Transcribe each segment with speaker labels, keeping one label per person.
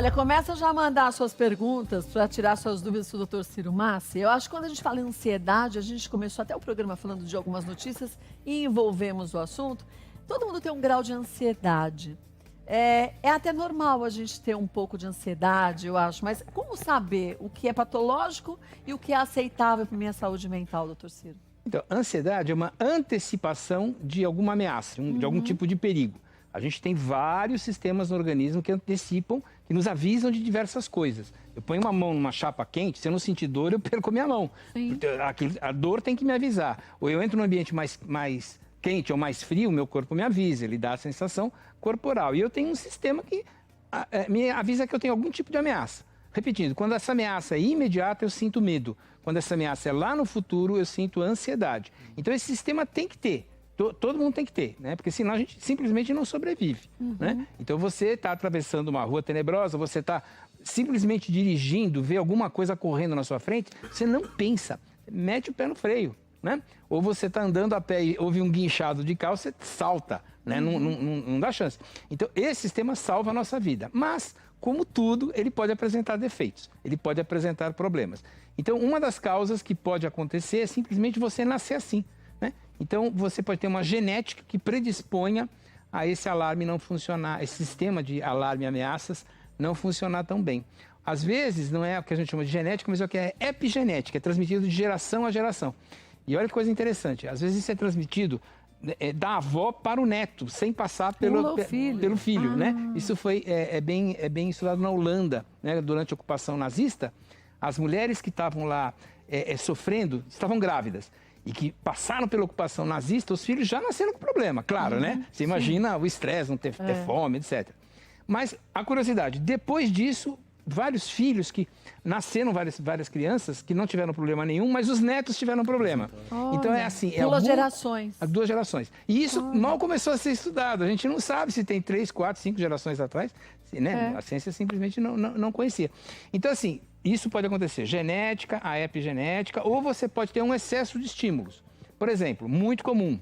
Speaker 1: Olha, começa já a mandar suas perguntas para tirar suas dúvidas com o Dr. Ciro Massi. Eu acho que quando a gente fala em ansiedade, a gente começou até o programa falando de algumas notícias e envolvemos o assunto. Todo mundo tem um grau de ansiedade. É até normal a gente ter um pouco de ansiedade, eu acho. Mas como saber o que é patológico e o que é aceitável para minha saúde mental, doutor Ciro?
Speaker 2: Então, a ansiedade é uma antecipação de alguma ameaça, de algum tipo de perigo. A gente tem vários sistemas no organismo que antecipam, que nos avisam de diversas coisas. Eu ponho uma mão numa chapa quente, se eu não sentir dor, eu perco a minha mão. A dor tem que me avisar. Ou eu entro num ambiente mais quente ou mais frio, o meu corpo me avisa, ele dá a sensação corporal. E eu tenho um sistema que me avisa que eu tenho algum tipo de ameaça. Repetindo, quando essa ameaça é imediata, eu sinto medo. Quando essa ameaça é lá no futuro, eu sinto ansiedade. Então, esse sistema tem que ter. Todo mundo tem que ter, né? Porque senão a gente simplesmente não sobrevive, né? Então você está atravessando uma rua tenebrosa, você está simplesmente dirigindo, vê alguma coisa correndo na sua frente, você não pensa, mete o pé no freio, né? Ou você está andando a pé e ouve um guinchado de carro, você salta, né? Não dá chance. Então esse sistema salva a nossa vida, mas como tudo, ele pode apresentar defeitos, ele pode apresentar problemas. Então uma das causas que pode acontecer é simplesmente você nascer assim. Então, você pode ter uma genética que predisponha a esse alarme não funcionar, esse sistema de alarme e ameaças não funcionar tão bem. Às vezes, não é o que a gente chama de genética, mas é o que é epigenética, é transmitido de geração a geração. E olha que coisa interessante, às vezes isso é transmitido da avó para o neto, sem passar pelo filho, né? Isso é bem estudado na Holanda, né? Durante a ocupação nazista, as mulheres que estavam lá sofrendo, estavam grávidas. E que passaram pela ocupação nazista, os filhos já nasceram com problema, claro, né? Você imagina o estresse, não ter fome, etc. Mas a curiosidade, depois disso, vários filhos que nasceram, várias crianças que não tiveram problema nenhum, mas os netos tiveram problema.
Speaker 1: Olha,
Speaker 2: então é assim...
Speaker 1: duas gerações.
Speaker 2: As duas gerações. E isso mal começou a ser estudado. A gente não sabe se tem 3, 4, 5 gerações atrás, né? A ciência simplesmente não conhecia. Então assim... Isso pode acontecer, genética, a epigenética, ou você pode ter um excesso de estímulos. Por exemplo, muito comum,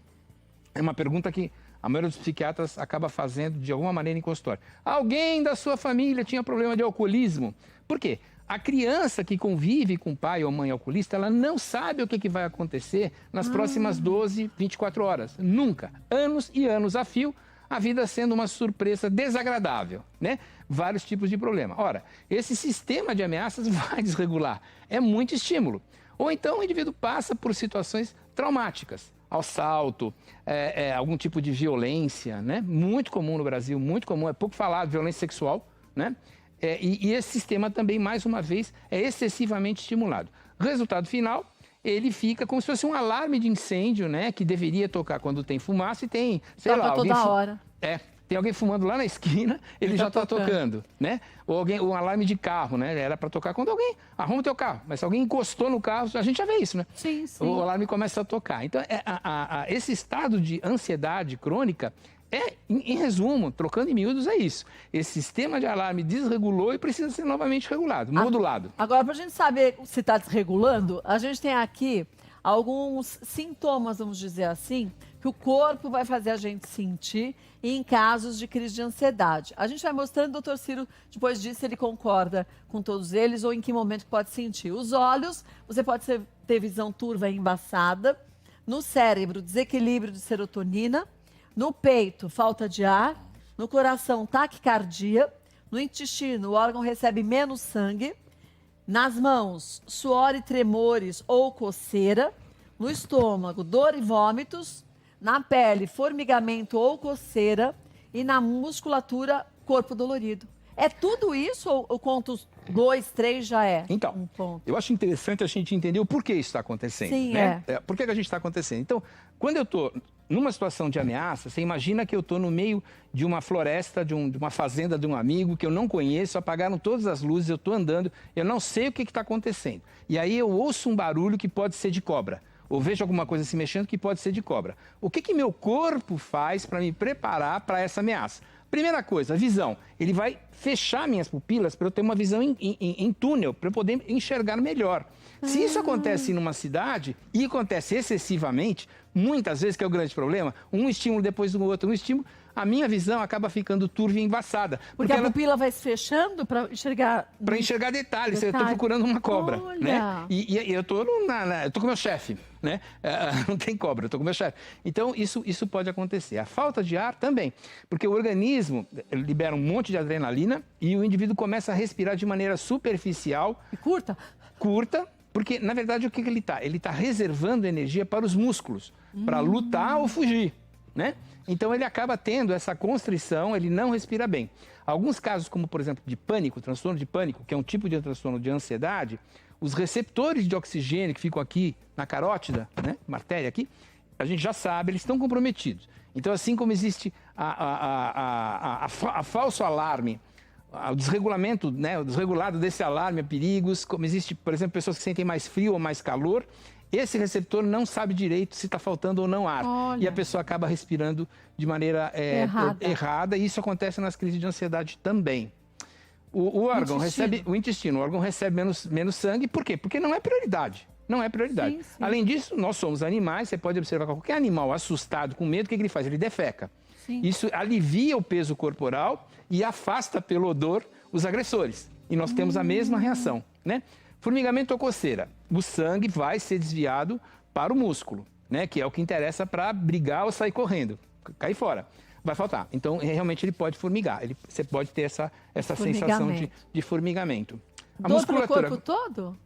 Speaker 2: é uma pergunta que a maioria dos psiquiatras acaba fazendo de alguma maneira em consultório. Alguém da sua família tinha problema de alcoolismo? Por quê? A criança que convive com pai ou mãe alcoolista, ela não sabe o que vai acontecer nas próximas 12, 24 horas. Nunca. Anos e anos a fio, a vida sendo uma surpresa desagradável, né? Vários tipos de problema. Ora, esse sistema de ameaças vai desregular. É muito estímulo. Ou então o indivíduo passa por situações traumáticas. Assalto, algum tipo de violência, né? Muito comum no Brasil, muito comum, é pouco falado, violência sexual, né? E esse sistema também, mais uma vez, é excessivamente estimulado. Resultado final, ele fica como se fosse um alarme de incêndio, né? Que deveria tocar quando tem fumaça e tem, sei lá...
Speaker 1: Toca toda hora.
Speaker 2: Tem alguém fumando lá na esquina, ele já está tocando, né? Ou um alarme de carro, né? Era para tocar quando alguém arruma o teu carro. Mas se alguém encostou no carro, a gente já vê isso, né?
Speaker 1: Sim.
Speaker 2: O alarme começa a tocar. Então, esse estado de ansiedade crônica em resumo, trocando em miúdos, é isso. Esse sistema de alarme desregulou e precisa ser novamente regulado, modulado.
Speaker 1: Agora, para a gente saber se está desregulando, a gente tem aqui alguns sintomas, vamos dizer assim, que o corpo vai fazer a gente sentir em casos de crise de ansiedade. A gente vai mostrando, o doutor Ciro, depois disso, ele concorda com todos eles ou em que momento pode sentir. Os olhos, você pode ter visão turva e embaçada. No cérebro, desequilíbrio de serotonina. No peito, falta de ar. No coração, taquicardia. No intestino, o órgão recebe menos sangue. Nas mãos, suor e tremores ou coceira. No estômago, dor e vômitos. Na pele, formigamento ou coceira. E na musculatura, corpo dolorido. É tudo isso ou conto 2, 3 já é?
Speaker 2: Então,
Speaker 1: um ponto?
Speaker 2: Eu acho interessante a gente entender o porquê isso está acontecendo.
Speaker 1: Sim,
Speaker 2: né? Por que a gente está acontecendo? Então, quando eu estou numa situação de ameaça, você imagina que eu estou no meio de uma floresta, de uma fazenda de um amigo que eu não conheço, apagaram todas as luzes, eu estou andando, eu não sei o que está acontecendo. E aí eu ouço um barulho que pode ser de cobra. Ou vejo alguma coisa se mexendo que pode ser de cobra. O que meu corpo faz para me preparar para essa ameaça? Primeira coisa, a visão. Ele vai fechar minhas pupilas para eu ter uma visão em túnel, para eu poder enxergar melhor. Se isso acontece numa cidade, e acontece excessivamente, muitas vezes, que é o grande problema, um estímulo depois do outro, um estímulo, a minha visão acaba ficando turva e embaçada.
Speaker 1: Porque a pupila vai se fechando para enxergar...
Speaker 2: Para enxergar detalhes. Eu estou procurando uma cobra.
Speaker 1: Olha.
Speaker 2: Né? E eu estou com meu chefe. Né? Não tem cobra, eu estou com meu chefe. Então, isso pode acontecer. A falta de ar também. Porque o organismo libera um monte de adrenalina e o indivíduo começa a respirar de maneira superficial.
Speaker 1: E curta?
Speaker 2: Curta. Porque, na verdade, o que ele está? Ele está reservando energia para os músculos, para lutar ou fugir, né? Então, ele acaba tendo essa constrição, ele não respira bem. Alguns casos, como, por exemplo, de pânico, transtorno de pânico, que é um tipo de transtorno de ansiedade, os receptores de oxigênio que ficam aqui na carótida, né, uma artéria aqui, a gente já sabe, eles estão comprometidos. Então, assim como existe a falso alarme, o desregulamento, né, o desregulado desse alarme a perigos, como existe, por exemplo, pessoas que sentem mais frio ou mais calor, esse receptor não sabe direito se está faltando ou não ar.
Speaker 1: Olha.
Speaker 2: E a pessoa acaba respirando de maneira errada, e isso acontece nas crises de ansiedade também. O órgão recebe, o intestino, o órgão recebe menos sangue, por quê? Porque não é prioridade. Não é prioridade.
Speaker 1: Sim, sim.
Speaker 2: Além disso, nós somos animais, você pode observar qualquer animal assustado, com medo, o que ele faz? Ele defeca.
Speaker 1: Sim.
Speaker 2: Isso alivia o peso corporal e afasta pelo odor os agressores. E nós temos a mesma reação, né? Formigamento ou coceira. O sangue vai ser desviado para o músculo, né? Que é o que interessa para brigar ou sair correndo, cair fora. Vai faltar. Então, realmente, ele pode formigar. Você pode ter essa sensação de formigamento. A
Speaker 1: Dor
Speaker 2: musculatura
Speaker 1: pelo corpo todo?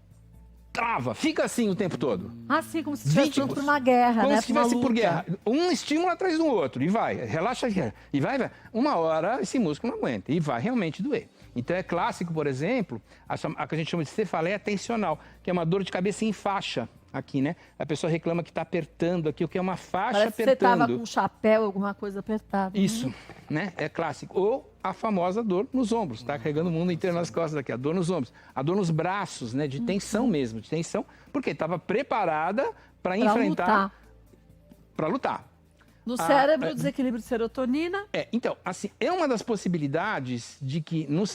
Speaker 2: trava, fica assim o tempo todo.
Speaker 1: Assim, como se estivesse pronto por uma guerra,
Speaker 2: como
Speaker 1: né?
Speaker 2: se estivesse por guerra. Um estímulo atrás do outro. E vai, relaxa. E vai. Uma hora esse músculo não aguenta. E vai realmente doer. Então é clássico, por exemplo, a que a gente chama de cefaleia tensional, que é uma dor de cabeça em faixa aqui, né? A pessoa reclama que está apertando aqui, o que é uma faixa
Speaker 1: Parece
Speaker 2: apertando.
Speaker 1: Que você estava com um chapéu, alguma coisa apertada.
Speaker 2: Isso, né? É clássico. Ou a famosa dor nos ombros, tá? Carregando o mundo inteiro nas costas aqui, a dor nos ombros. A dor nos braços, né? De tensão mesmo, de tensão, porque estava preparada para enfrentar, para lutar.
Speaker 1: No cérebro, desequilíbrio de serotonina.
Speaker 2: Então, assim, é uma das possibilidades de que no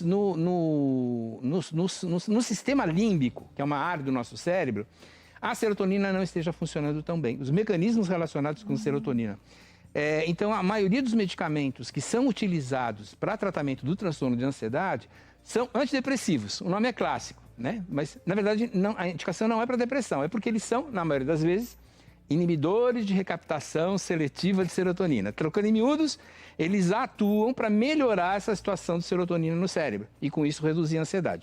Speaker 2: sistema límbico, que é uma área do nosso cérebro, a serotonina não esteja funcionando tão bem. Os mecanismos relacionados com serotonina. Então, a maioria dos medicamentos que são utilizados para tratamento do transtorno de ansiedade são antidepressivos. O nome é clássico, né? Mas, na verdade, a indicação não é para depressão, é porque eles são, na maioria das vezes, inibidores de recaptação seletiva de serotonina. Trocando em miúdos, eles atuam para melhorar essa situação de serotonina no cérebro e, com isso, reduzir a ansiedade.